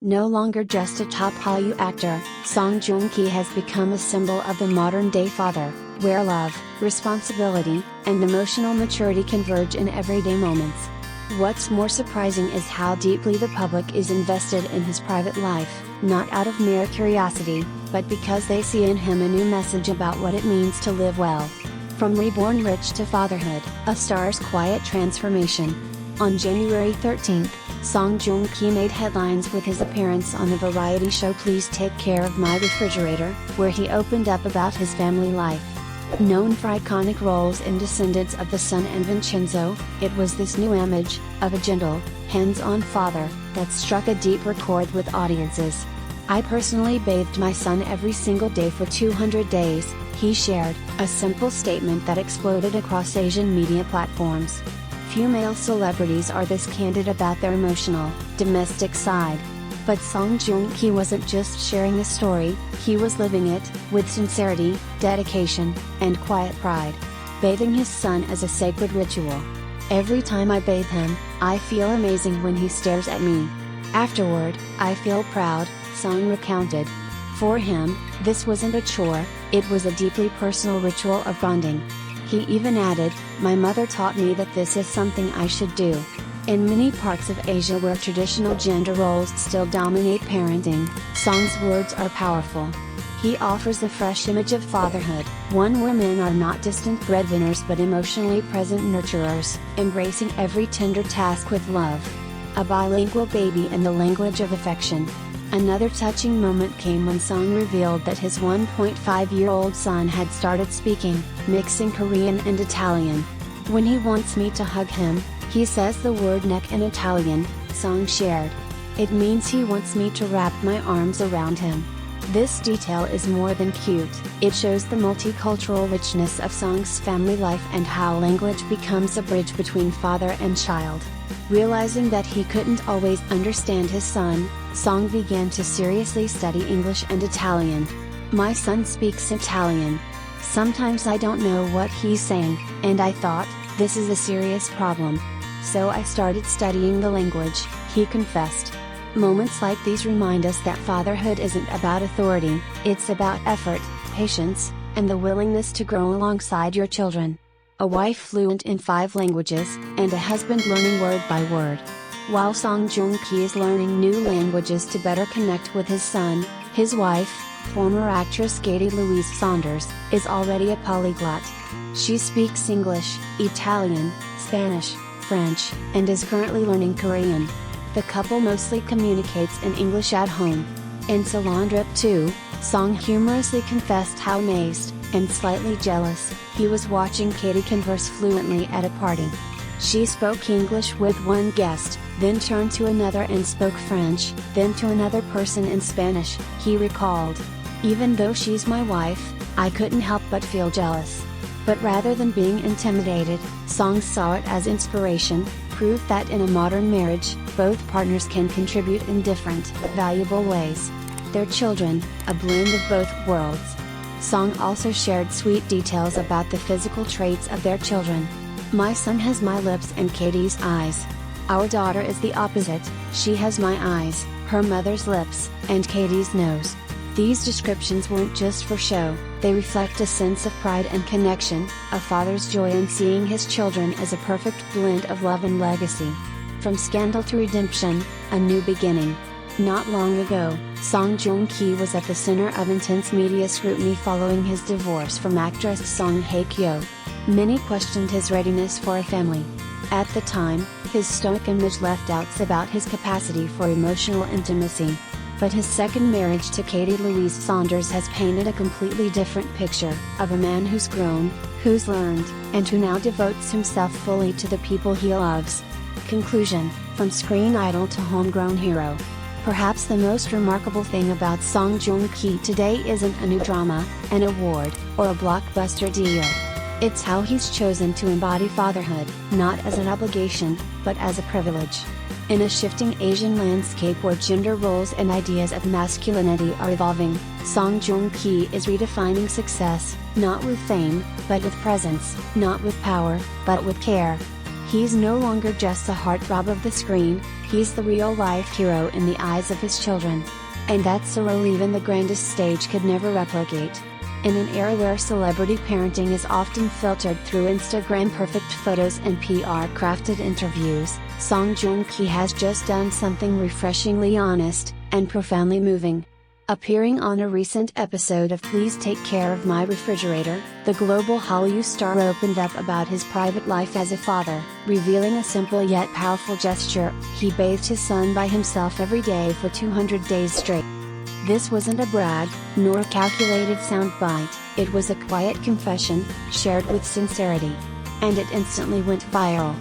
No longer just a top Hallyu actor, Song Joong Ki has become a symbol of the modern-day father, where love, responsibility, and emotional maturity converge in everyday moments. What's more surprising is how deeply the public is invested in his private life, not out of mere curiosity, but because they see in him a new message about what it means to live well. From reborn rich to fatherhood, a star's quiet transformation. On January 13, Song Joong Ki made headlines with his appearance on the variety show Please Take Care of My Refrigerator, where he opened up about his family life. Known for iconic roles in Descendants of the Sun and Vincenzo, it was this new image, of a gentle, hands-on father, that struck a deeper chord with audiences. "I personally bathed my son every single day for 200 days, he shared, a simple statement that exploded across Asian media platforms. Few male celebrities are this candid about their emotional, domestic side. But Song Joong Ki wasn't just sharing a story, he was living it, with sincerity, dedication, and quiet pride. Bathing his son is a sacred ritual. Every time I bathe him, I feel amazing when he stares at me. Afterward, I feel proud," Song recounted. For him, this wasn't a chore, it was a deeply personal ritual of bonding. He even added, "My mother taught me that this is something I should do." In many parts of Asia where traditional gender roles still dominate parenting, Song's words are powerful. He offers a fresh image of fatherhood, one where men are not distant breadwinners but emotionally present nurturers, embracing every tender task with love. A bilingual baby in the language of affection. Another touching moment came when Song revealed that his 1.5-year-old son had started speaking, mixing Korean and Italian. "When he wants me to hug him, he says the word neck in Italian," Song shared. "It means he wants me to wrap my arms around him." This detail is more than cute, it shows the multicultural richness of Song's family life and how language becomes a bridge between father and child. Realizing that he couldn't always understand his son, Song began to seriously study English and Italian. "My son speaks Italian. Sometimes I don't know what he's saying, and I thought, this is a serious problem. So I started studying the language," he confessed. Moments like these remind us that fatherhood isn't about authority, it's about effort, patience, and the willingness to grow alongside your children. A wife fluent in 5 languages, and a husband learning word by word. While Song Joong Ki is learning new languages to better connect with his son, his wife, former actress Katy Louise Saunders, is already a polyglot. She speaks English, Italian, Spanish, French, and is currently learning Korean. The couple mostly communicates in English at home. In Salon Drip 2, Song humorously confessed how amazed, and slightly jealous, he was watching Katy converse fluently at a party. She spoke English with one guest, then turned to another and spoke French, then to another person in Spanish, he recalled. "Even though she's my wife, I couldn't help but feel jealous." But rather than being intimidated, Song saw it as inspiration, proof that in a modern marriage, both partners can contribute in different, valuable ways. Their children, a blend of both worlds. Song also shared sweet details about the physical traits of their children. "My son has my lips and Katy's eyes. Our daughter is the opposite, she has my eyes, her mother's lips, and Katy's nose." These descriptions weren't just for show, they reflect a sense of pride and connection, a father's joy in seeing his children as a perfect blend of love and legacy. From scandal to redemption, a new beginning. Not long ago, Song Joong Ki was at the center of intense media scrutiny following his divorce from actress Song Hye Kyo. Many questioned his readiness for a family. At the time, his stoic image left doubts about his capacity for emotional intimacy. But his second marriage to Katy Louise Saunders has painted a completely different picture, of a man who's grown, who's learned, and who now devotes himself fully to the people he loves. Conclusion: from screen idol to homegrown hero. Perhaps the most remarkable thing about Song Joong Ki today isn't a new drama, an award, or a blockbuster deal. It's how he's chosen to embody fatherhood, not as an obligation, but as a privilege. In a shifting Asian landscape where gender roles and ideas of masculinity are evolving, Song Joong Ki is redefining success, not with fame, but with presence, not with power, but with care. He's no longer just a heartthrob of the screen, He's the real-life hero in the eyes of his children. And that's a role even the grandest stage could never replicate. In an era where celebrity parenting is often filtered through Instagram perfect photos and PR-crafted interviews, Song Joong Ki has just done something refreshingly honest, and profoundly moving. Appearing on a recent episode of Please Take Care of My Refrigerator, the global Hallyu star opened up about his private life as a father, revealing a simple yet powerful gesture: he bathed his son by himself every day for 200 days straight. This wasn't a brag, nor a calculated soundbite, it was a quiet confession, shared with sincerity. And it instantly went viral.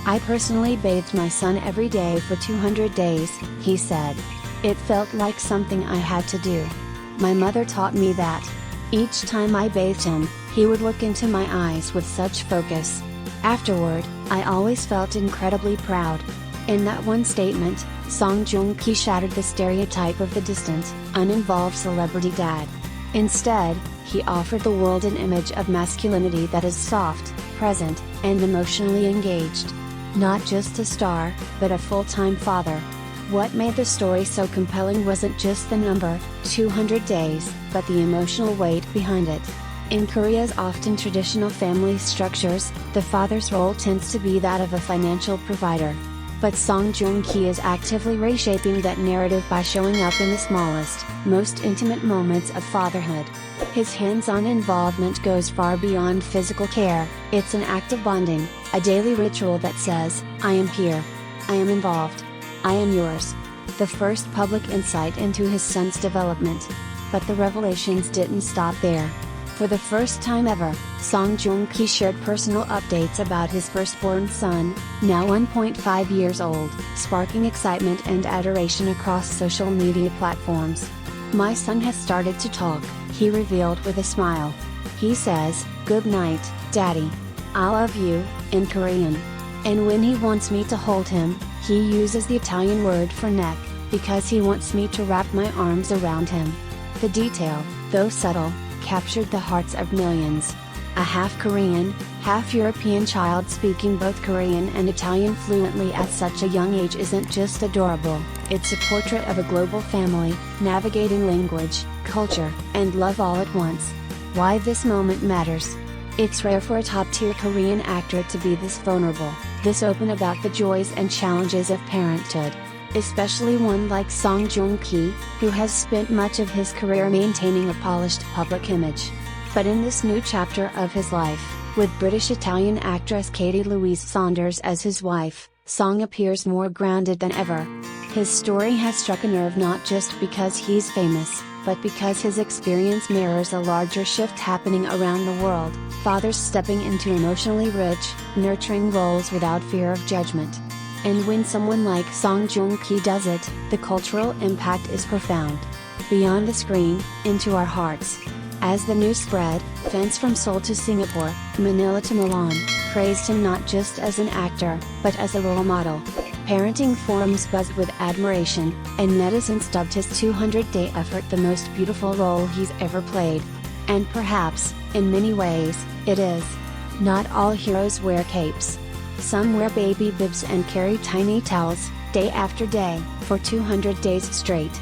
"I personally bathed my son every day for 200 days, he said. It felt like something I had to do. My mother taught me that. Each time I bathed him, he would look into my eyes with such focus. Afterward, I always felt incredibly proud." In that one statement, Song Joong Ki shattered the stereotype of the distant, uninvolved celebrity dad. Instead, he offered the world an image of masculinity that is soft, present, and emotionally engaged. Not just a star, but a full-time father. What made the story so compelling wasn't just the number, 200 days, but the emotional weight behind it. In Korea's often traditional family structures, the father's role tends to be that of a financial provider. But Song Joong Ki is actively reshaping that narrative by showing up in the smallest, most intimate moments of fatherhood. His hands-on involvement goes far beyond physical care. It's an act of bonding, a daily ritual that says, "I am here. I am involved. I am yours." The first public insight into his son's development. But the revelations didn't stop there. For the first time ever, Song Joong Ki shared personal updates about his firstborn son, now 1.5 years old, sparking excitement and adoration across social media platforms. "My son has started to talk," he revealed with a smile. He says, "Good night, Daddy. I love you," in Korean. And when he wants me to hold him, he uses the Italian word for neck, because he wants me to wrap my arms around him. The detail, though subtle, captured the hearts of millions. A half-Korean, half-European child speaking both Korean and Italian fluently at such a young age isn't just adorable, it's a portrait of a global family, navigating language, culture, and love all at once. Why this moment matters. It's rare for a top-tier Korean actor to be this vulnerable, this open about the joys and challenges of parenthood. Especially one like Song Joong Ki, who has spent much of his career maintaining a polished public image. But in this new chapter of his life, with British-Italian actress Katy Louise Saunders as his wife, Song appears more grounded than ever. His story has struck a nerve not just because he's famous, but because his experience mirrors a larger shift happening around the world, fathers stepping into emotionally rich, nurturing roles without fear of judgment. And when someone like Song Joong Ki does it, the cultural impact is profound. Beyond the screen, into our hearts. As the news spread, fans from Seoul to Singapore, Manila to Milan, praised him not just as an actor, but as a role model. Parenting forums buzzed with admiration, and netizens dubbed his 200-day effort the most beautiful role he's ever played. And perhaps, in many ways, it is. Not all heroes wear capes. Some wear baby bibs and carry tiny towels, day after day, for 200 days straight.